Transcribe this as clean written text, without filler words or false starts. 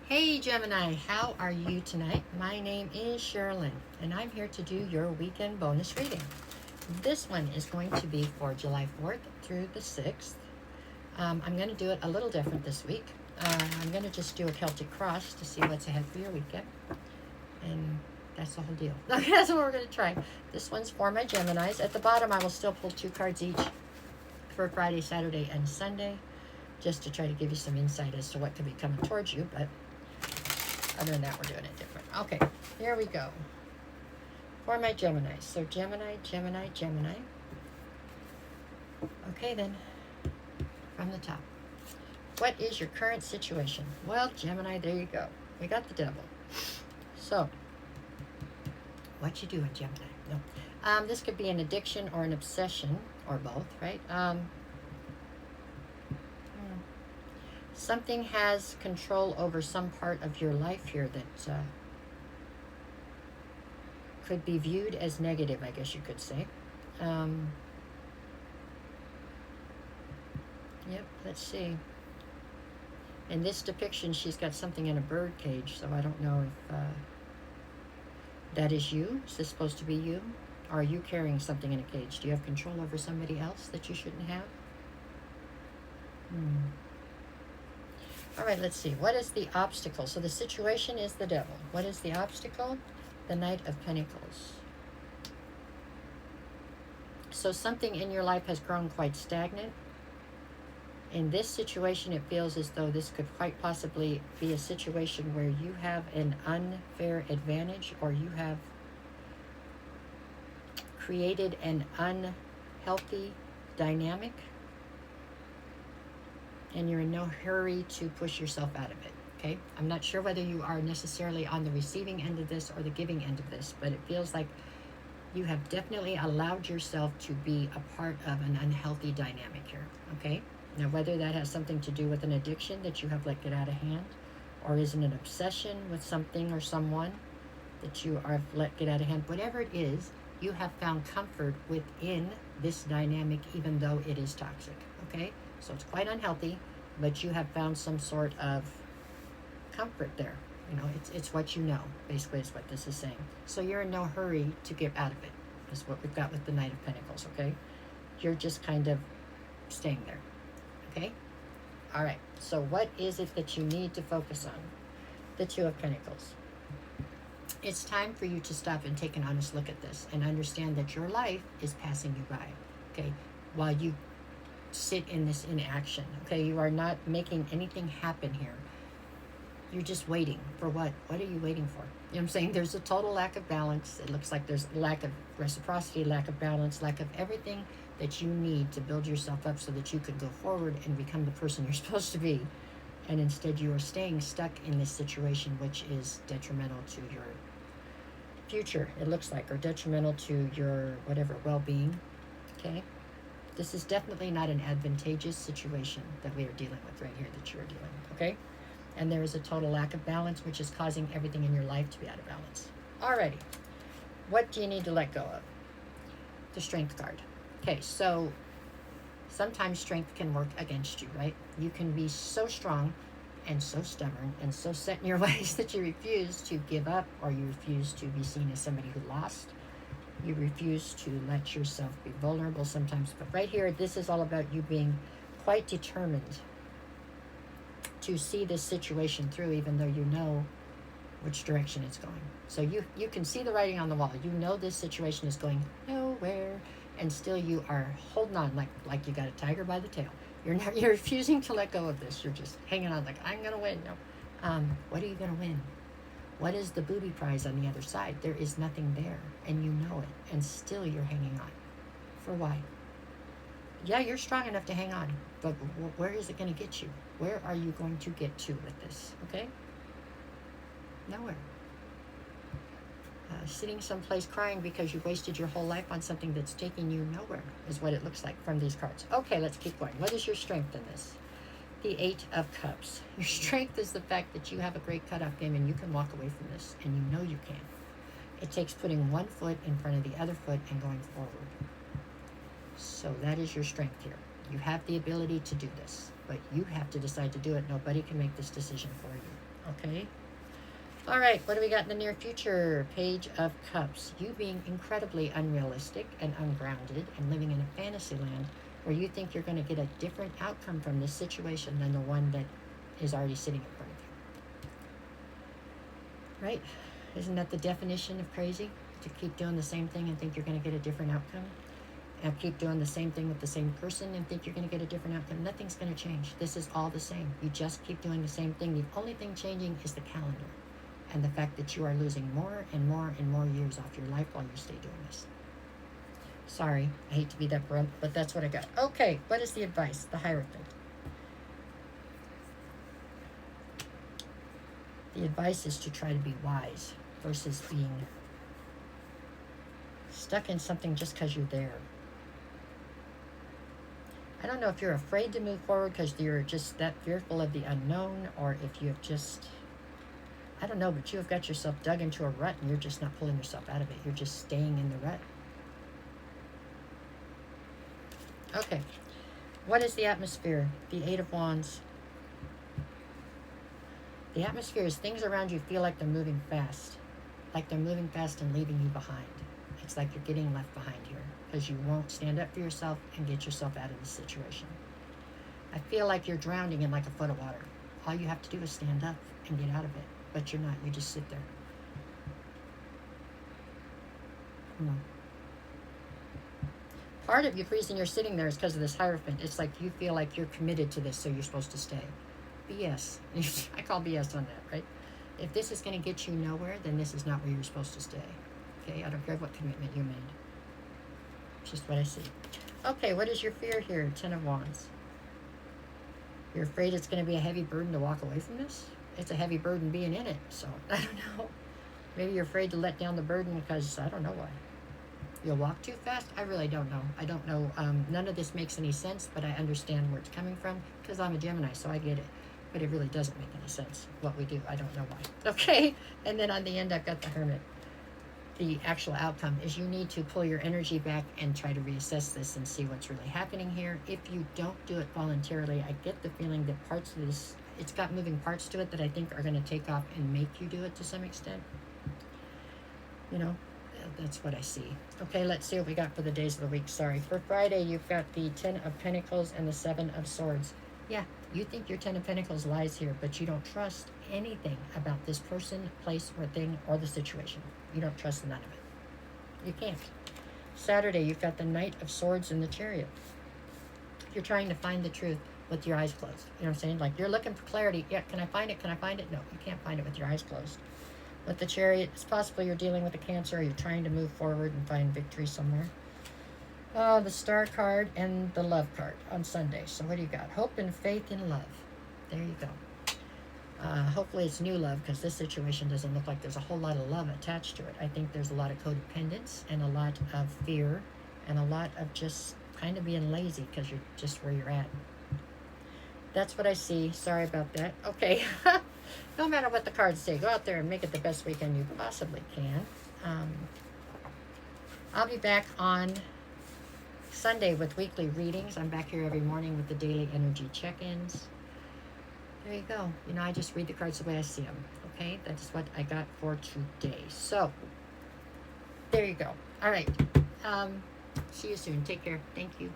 Hey Gemini, how are you tonight? My name is Sherilyn, and I'm here to do your weekend bonus reading. This one is going to be for July 4th through the 6th. I'm going to do it a little different this week. I'm going to just do a Celtic cross to see what's ahead for your weekend. And that's the whole deal. That's what we're going to try. This one's for my Geminis. At the bottom, I will still pull 2 cards each for Friday, Saturday, and Sunday, just to try to give you some insight as to what could be coming towards you. But other than that, we're doing it different. Okay, here we go. For my Gemini. So Gemini, Gemini, Gemini. Okay then, from the top. What is your current situation? Well, Gemini, there you go. We got the devil. So, what you doing, Gemini? No. This could be an addiction or an obsession, or both, right? Something has control over some part of your life here that could be viewed as negative, I guess you could say. Yep, let's see. In this depiction, she's got something in a bird cage, so I don't know if that is you. Is this supposed to be you? Or are you carrying something in a cage? Do you have control over somebody else that you shouldn't have? All right, let's see. What is the obstacle? So the situation is the devil. What is the obstacle? The Knight of Pentacles. So something in your life has grown quite stagnant. In this situation, it feels as though this could quite possibly be a situation where you have an unfair advantage, or you have created an unhealthy dynamic, and you're in no hurry to push yourself out of it, okay? I'm not sure whether you are necessarily on the receiving end of this or the giving end of this, but it feels like you have definitely allowed yourself to be a part of an unhealthy dynamic here, okay? Now, whether that has something to do with an addiction that you have let get out of hand, or is it an obsession with something or someone that you have let get out of hand, whatever it is, you have found comfort within this dynamic, even though it is toxic, okay? So it's quite unhealthy, but you have found some sort of comfort there. You know, it's what you know, basically is what this is saying. So you're in no hurry to get out of it, is what we've got with the Knight of Pentacles, okay? You're just kind of staying there, okay? All right, so what is it that you need to focus on? The Two of Pentacles. It's time for you to stop and take an honest look at this and understand that your life is passing you by, okay? While you sit in this inaction, okay? You are not making anything happen here. You're just waiting for what? What are you waiting for? You know what I'm saying? There's a total lack of balance. It looks like there's lack of reciprocity, lack of balance, lack of everything that you need to build yourself up so that you can go forward and become the person you're supposed to be. And instead you are staying stuck in this situation, which is detrimental to your future, it looks like, or detrimental to your whatever well-being, okay? This is definitely not an advantageous situation that we are dealing with right here, that you're dealing with, okay? And there is a total lack of balance, which is causing everything in your life to be out of balance. Alrighty, what do you need to let go of? The Strength card. Okay, so sometimes strength can work against you, right? You can be so strong and so stubborn and so set in your ways that you refuse to give up, or you refuse to be seen as somebody who lost. You refuse to let yourself be vulnerable sometimes. But right here, this is all about you being quite determined to see this situation through, even though you know which direction it's going. So you can see the writing on the wall. You know this situation is going nowhere, and still you are holding on like you got a tiger by the tail. You're refusing to let go of this. You're just hanging on like, I'm gonna win. No. What are you gonna win? What is the booby prize on the other side? There is nothing there, and you know it, and still you're hanging on. For why? Yeah, you're strong enough to hang on, but where is it going to get you? Where are you going to get to with this, okay? Nowhere. Sitting someplace crying because you wasted your whole life on something that's taking you nowhere is what it looks like from these cards. Okay, let's keep going. What is your strength in this? The Eight of Cups. Your strength is the fact that you have a great cutoff game and you can walk away from this, and you know you can. It takes putting one foot in front of the other foot and going forward. So that is your strength here. You have the ability to do this, but you have to decide to do it. Nobody can make this decision for you. Okay. All right, what do we got in the near future? Page of Cups. You being incredibly unrealistic and ungrounded and living in a fantasy land where you think you're going to get a different outcome from this situation than the one that is already sitting in front of you. Right? Isn't that the definition of crazy? To keep doing the same thing and think you're going to get a different outcome? And keep doing the same thing with the same person and think you're going to get a different outcome? Nothing's going to change. This is all the same. You just keep doing the same thing. The only thing changing is the calendar. And the fact that you are losing more and more and more years off your life while you stay doing this. Sorry, I hate to be that blunt, but that's what I got. Okay, what is the advice? The Hierophant. The advice is to try to be wise versus being stuck in something just because you're there. I don't know if you're afraid to move forward because you're just that fearful of the unknown, or if you have just... I don't know, but you have got yourself dug into a rut and you're just not pulling yourself out of it. You're just staying in the rut. Okay. What is the atmosphere? The Eight of Wands. The atmosphere is things around you feel like they're moving fast. Like they're moving fast and leaving you behind. It's like you're getting left behind here because you won't stand up for yourself and get yourself out of this situation. I feel like you're drowning in like a foot of water. All you have to do is stand up and get out of it. But you're not. You just sit there. No. Part of the reason you're sitting there is because of this Hierophant. It's like you feel like you're committed to this, so you're supposed to stay. BS. I call BS on that, right? If this is going to get you nowhere, then this is not where you're supposed to stay. Okay? I don't care what commitment you made. It's just what I see. Okay, what is your fear here? Ten of Wands. You're afraid it's going to be a heavy burden to walk away from this? It's a heavy burden being in it, so I don't know. Maybe you're afraid to let down the burden because I don't know why. You'll walk too fast? I really don't know. I don't know. None of this makes any sense, but I understand where it's coming from because I'm a Gemini, so I get it. But it really doesn't make any sense what we do. I don't know why. Okay, and then on the end, I've got the Hermit. The actual outcome is you need to pull your energy back and try to reassess this and see what's really happening here. If you don't do it voluntarily, I get the feeling that parts of this, it's got moving parts to it that I think are going to take off and make you do it to some extent. You know, that's what I see. Okay, let's see what we got for the days of the week. Sorry. For Friday, you've got the 10 of Pentacles and the 7 of Swords. Yeah, you think your 10 of Pentacles lies here, but you don't trust anything about this person, place, or thing, or the situation. You don't trust none of it. You can't. Saturday, you've got the Knight of Swords and the Chariot. You're trying to find the truth with your eyes closed. You know what I'm saying? Like, you're looking for clarity. Yeah, can I find it? Can I find it? No, you can't find it with your eyes closed. With the Chariot, it's possible you're dealing with a Cancer, or you're trying to move forward and find victory somewhere. Oh, the Star card and the Love card on Sunday. So what do you got? Hope and faith in love. There you go. Hopefully it's new love, because this situation doesn't look like there's a whole lot of love attached to it. I think there's a lot of codependence and a lot of fear and a lot of just kind of being lazy because you're just where you're at. That's what I see. Sorry about that. Okay. No matter what the cards say, go out there and make it the best weekend you possibly can. I'll be back on Sunday with weekly readings. I'm back here every morning with the daily energy check-ins. There you go. You know, I just read the cards the way I see them. Okay? That's what I got for today. So, there you go. All right. See you soon. Take care. Thank you.